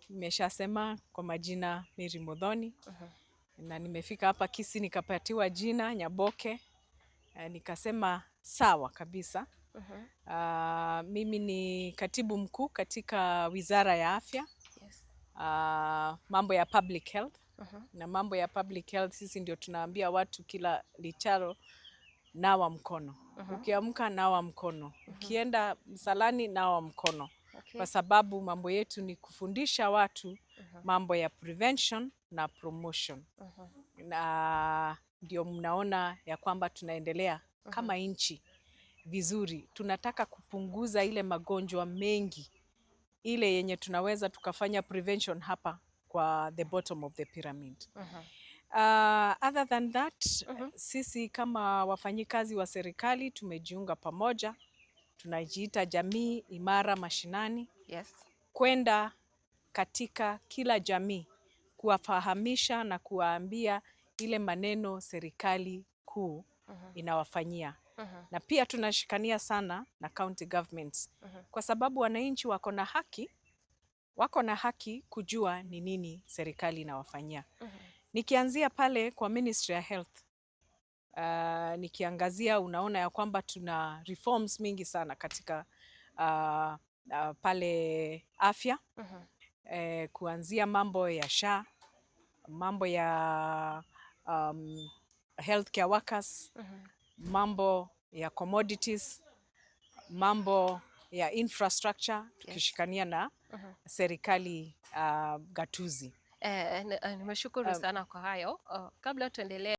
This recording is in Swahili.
nimeshasema kwa majina Mary Muthoni. Na nimefika hapa Kisii nikapatiwa jina Nyaboke. Nikasema sawa kabisa. Mimi ni katibu mkuu katika Wizara ya Afya. Mambo ya public health. Na mambo ya public health sisi ndio tunaambia watu kila licharo nawa mkono. Ukiamka nawa mkono. Ukienda msalani nawa mkono. Kwa sababu mambo yetu ni kufundisha watu mambo ya prevention na promotion. Na ndio mnaona ya kwamba tunaendelea kama nchi vizuri. Tunataka kupunguza ile magonjwa mengi, ile yenye tunaweza tukafanya prevention hapa kwa the bottom of the pyramid. Other than that, sisi kama wafanyikazi wa serikali tumejiunga pamoja. Tunajiita Jamii Imara Mashinani. Kwenda katika kila jamii kuwafahamisha na kuwaambia ile maneno serikali kuu inawafanyia. Na pia tunashikania sana na county governments. Kwa sababu wananchi wako na haki kujua ni nini serikali inawafanyia. Nikianzia pale kwa Ministry ya Health, nikiangazia unaona ya kwamba tuna reforms mingi sana katika pale afya. Kuanzia mambo ya SHA, mambo ya healthcare workers, mambo ya commodities, mambo ya infrastructure, tukishikania na serikali gatuzi. Nimeshukuru sana kwa hayo. Kabla tuendelee